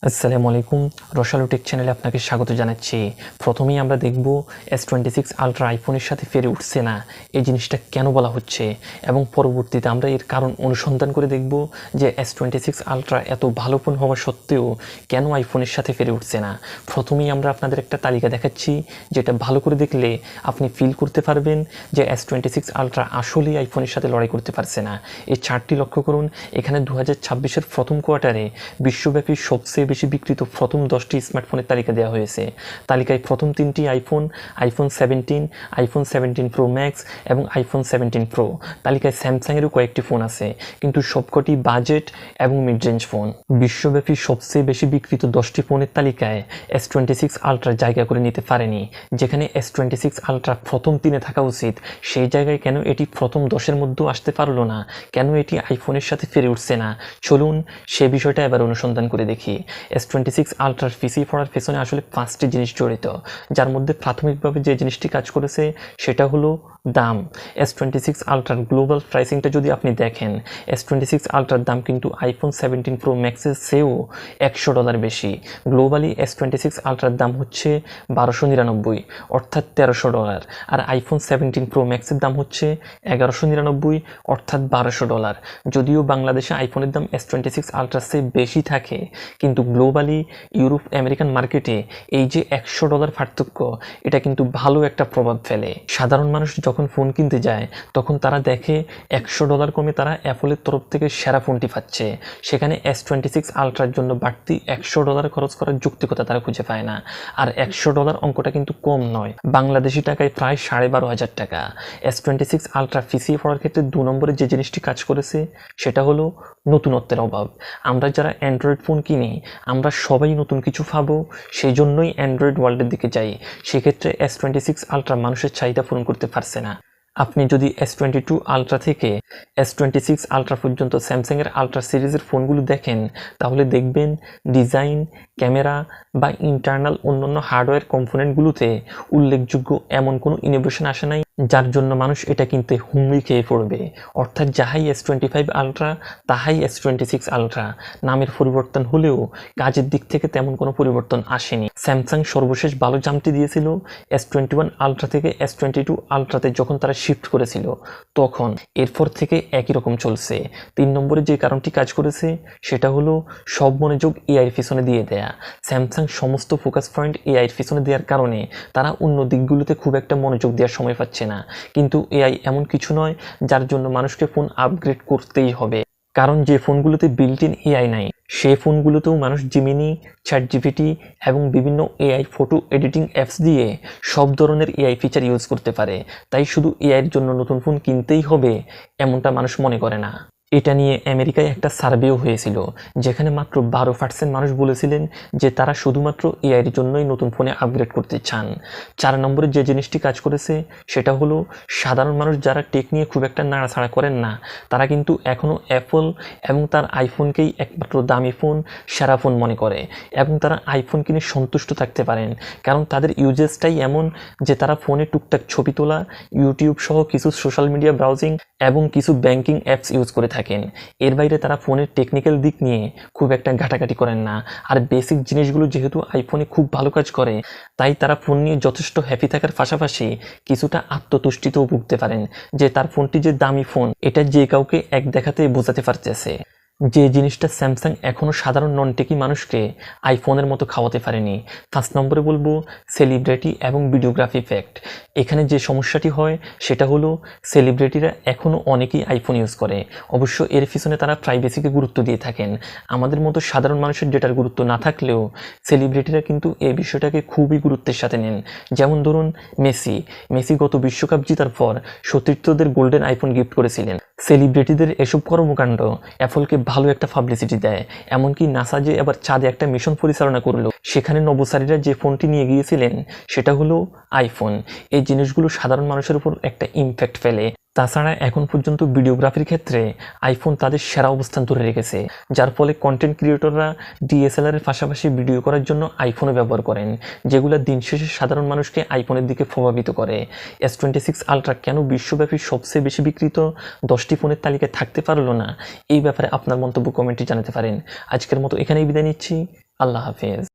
আসসালামু আলাইকুম, রসালো টেক চ্যানেলে আপনাকে স্বাগত জানাচ্ছি। প্রথমেই আমরা দেখব S26 আলট্রা আইফোনের সাথে ফেরে উঠছে না, এই জিনিসটা কেন বলা হচ্ছে, এবং পরবর্তীতে আমরা এর কারণ অনুসন্ধান করে দেখব যে S26 আলট্রা এত ভালো ফোন হওয়া সত্ত্বেও কেন আইফোনের সাথে ফেরে উঠছে না। প্রথমেই আমরা আপনাদের একটা তালিকা দেখাচ্ছি, যেটা ভালো করে দেখলে আপনি ফিল করতে পারবেন যে S26 আলট্রা আসলেই আইফোনের সাথে লড়াই করতে পারছে না। এই চার্টটি লক্ষ্য করুন, এখানে 2026-এর প্রথম কোয়ার্টারে বিশ্বব্যাপী সবচেয়ে বেশি বিক্রিত প্রথম 10টি স্মার্টফোনের তালিকা দেওয়া হয়েছে। তালিকায় প্রথম 3টি আইফোন 17, আইফোন 17 প্রো ম্যাক্স এবং আইফোন 17 প্রো। তালিকায় স্যামসাংয়েরও কয়েকটি ফোন আছে, কিন্তু সবকটি বাজেট এবং মিড রেঞ্জ ফোন। বিশ্বব্যাপী সবচেয়ে বেশি বিক্রিত 10টি ফোনের তালিকায় S26 আলট্রা জায়গা করে নিতে পারেনি। যেখানে S26 আলট্রা প্রথম 3-এ থাকা উচিত, সেই জায়গায় কেন এটি প্রথম 10-এর মধ্যেও আসতে পারলো না, কেন এটি আইফোনের সাথে ফিরে উঠছে না, চলুন সে বিষয়টা এবার অনুসন্ধান করে দেখি। S26 আলট্রার পিছিয়ে পড়ার পেছনে আসলে 5টি জিনিস জড়িত, যার মধ্যে প্রাথমিকভাবে যে জিনিসটি কাজ করেছে সেটা হলো দাম। S26 আলট্রার গ্লোবাল প্রাইসিংটা যদি আপনি দেখেন, S26 আলট্রার দাম কিন্তু আইফোন 17 প্রো ম্যাক্সের চেয়েও $100 বেশি। গ্লোবালি S26 আলট্রার দাম হচ্ছে 1299, অর্থাৎ $1300, আর আইফোন 17 প্রো ম্যাক্সের দাম হচ্ছে 1199, অর্থাৎ $1200। যদিও বাংলাদেশে আইফোনের দাম S26 আলট্রার চেয়ে বেশি থাকে, কিন্তু গ্লোবালি ইউরোপ আমেরিকান মার্কেটে এই যে $100 পার্থক্য, এটা কিন্তু ভালো একটা প্রভাব ফেলে। সাধারণ মানুষ যখন ফোন কিনতে যায়, তখন তারা দেখে $100 কমে তারা অ্যাপলের তরফ থেকে সেরা ফোনটি পাচ্ছে। সেখানে S26 আলট্রার জন্য বাড়তি $100 খরচ করার যৌক্তিকতা তারা খুঁজে পায় না। আর $100 অঙ্কটা কিন্তু কম নয়, বাংলাদেশি টাকায় প্রায় 12,500 টাকা। S26 আলট্রা পিছিয়ে পড়ার ক্ষেত্রে 2 নম্বরে যে জিনিসটি কাজ করেছে সেটা হলো নতুনত্বের অভাব। আমরা যারা অ্যান্ড্রয়েড ফোন কিনি, আমরা সবাই নতুন কিছু পাবো, সেই জন্যই অ্যান্ড্রয়েড ওয়ার্ল্ডের দিকে যাই। সেক্ষেত্রে S26 আলট্রা মানুষের চাহিদা পূরণ করতে পারছে না। আপনি যদি S22 আলট্রা থেকে S26 আলট্রা পর্যন্ত স্যামসাংয়ের আলট্রা সিরিজের ফোনগুলো দেখেন, তাহলে দেখবেন ডিজাইন, ক্যামেরা বা ইন্টারনাল অন্যান্য হার্ডওয়্যার কম্পোনেন্টগুলোতে উল্লেখযোগ্য এমন কোনো ইনোভেশন আসে নাই যার জন্য মানুষ এটা কিনতে হুমড়ি খেয়ে পড়বে। অর্থাৎ যাহাই S25 আলট্রা তাহাই S26 আলট্রা, নামের পরিবর্তন হলেও কাজের দিক থেকে তেমন কোনো পরিবর্তন আসেনি। স্যামসাং সর্বশেষ ভালো জাম্পটি দিয়েছিল S21 আলট্রা থেকে S22 আলট্রাতে যখন তারা শিফট করেছিল, তখন এরপর থেকে একই রকম চলছে। 3 নম্বরে যে কারণটি কাজ করেছে সেটা হলো সব মনোযোগ এআই এর পিছনে দিয়ে দেয়া। স্যামসাং সমস্ত ফোকাস পয়েন্ট এআই এর পিছনে দেওয়ার কারণে তারা অন্য দিকগুলোতে খুব একটা মনোযোগ দেওয়ার সময় পাচ্ছে না। কিন্তু এআই এমন কিছু নয় যার জন্য মানুষকে ফোন আপগ্রেড করতেই হবে, কারণ যে ফোনগুলোতে বিল্ট ইন এআই নাই, সেই ফোনগুলোতেও মানুষ জিমিনি, চ্যাটজিপিটি এবং বিভিন্ন এআই ফটো এডিটিং অ্যাপস দিয়ে সব ধরনের এআই ফিচার ইউজ করতে পারে। তাই শুধু এআইয়ের জন্য নতুন ফোন কিনতেই হবে এমনটা মানুষ মনে করে না। এটা নিয়ে আমেরিকায় একটা সার্ভেও হয়েছিল, যেখানে মাত্র 12% মানুষ বলেছিলেন যে তারা শুধুমাত্র এআইয়ের জন্যই নতুন ফোনে আপগ্রেড করতে চান। 4 নম্বরে যে জিনিসটি কাজ করেছে সেটা হলো সাধারণ মানুষ যারা টেক নিয়ে খুব একটা নাড়াছাড়া করেন না, তারা কিন্তু এখনও অ্যাপল এবং তার আইফোনকেই একমাত্র দামি ফোন, সেরা ফোন মনে করে, এবং তারা আইফোন কিনে সন্তুষ্ট থাকতে পারেন, কারণ তাদের ইউজেসটাই এমন যে তারা ফোনে টুকটাক ছবি তোলা, ইউটিউব সহ কিছু সোশ্যাল মিডিয়া ব্রাউজিং এবং কিছু ব্যাংকিং অ্যাপস ইউজ করে থাকেন। এর বাইরে তারা ফোনের টেকনিক্যাল দিক নিয়ে খুব একটা ঘাটাঘাটি করেন না। আর বেসিক জিনিসগুলো যেহেতু আইফোনে খুব ভালো কাজ করে, তাই তারা ফোন নিয়ে যথেষ্ট হ্যাপি থাকার পাশাপাশি কিছুটা আত্মতুষ্টিতেও ভুগতে পারেন যে তার ফোনটি যে দামি ফোন, এটা যে কাউকে এক দেখাতে বোঝাতে পারতেছে। যে জিনিসটা স্যামসাং এখনও সাধারণ নন টেকি মানুষকে আইফোনের মতো খাওয়াতে পারেনি। 5 নম্বরে বলবো সেলিব্রিটি এবং ভিডিওগ্রাফি ইফেক্ট। এখানে যে সমস্যাটি হয় সেটা হলো সেলিব্রিটিরা এখনও অনেকেই আইফোন ইউজ করে, অবশ্য এর পিছনে তারা প্রাইভেসিকে গুরুত্ব দিয়ে থাকেন। আমাদের মতো সাধারণ মানুষের ডেটার গুরুত্ব না থাকলেও সেলিব্রিটিরা কিন্তু এই বিষয়টাকে খুবই গুরুত্বের সাথে নেন। যেমন ধরুন মেসি গত বিশ্বকাপ জেতার পর সতীর্থদের গোল্ডেন আইফোন গিফট করেছিলেন। সেলিব্রিটিদের এসব কর্মকাণ্ড অ্যাপলকে ভালো একটা পাবলিসিটি দেয়। এমনকি নাসা যে এবার চাঁদে একটা মিশন পরিচালনা করলো, সেখানে নভোচারীরা যে ফোনটি নিয়ে গিয়েছিলেন সেটা হলো আইফোন। এই জিনিসগুলো সাধারণ মানুষের উপর একটা ইমপ্যাক্ট ফেলে। তাছাড়া এখন পর্যন্ত ভিডিওগ্রাফির ক্ষেত্রে আইফোন তাদের সেরা অবস্থান ধরে রেখেছে, যার ফলে কন্টেন্ট ক্রিয়েটররা ডিএসএলআর এর পাশাপাশি ভিডিও করার জন্য আইফোনও ব্যবহার করেন, যেগুলো দিন শেষে সাধারণ মানুষকে আইফোনের দিকে প্রভাবিত করে। S26 আলট্রা কেন বিশ্বব্যাপী সবচেয়ে বেশি বিক্রিত 10টি ফোনের তালিকায় থাকতে পারলো না, এই ব্যাপারে আপনার মন্তব্য কমেন্টে জানাতে পারেন। আজকের মতো এখানেই বিদায় নিচ্ছি। আল্লাহ হাফেজ।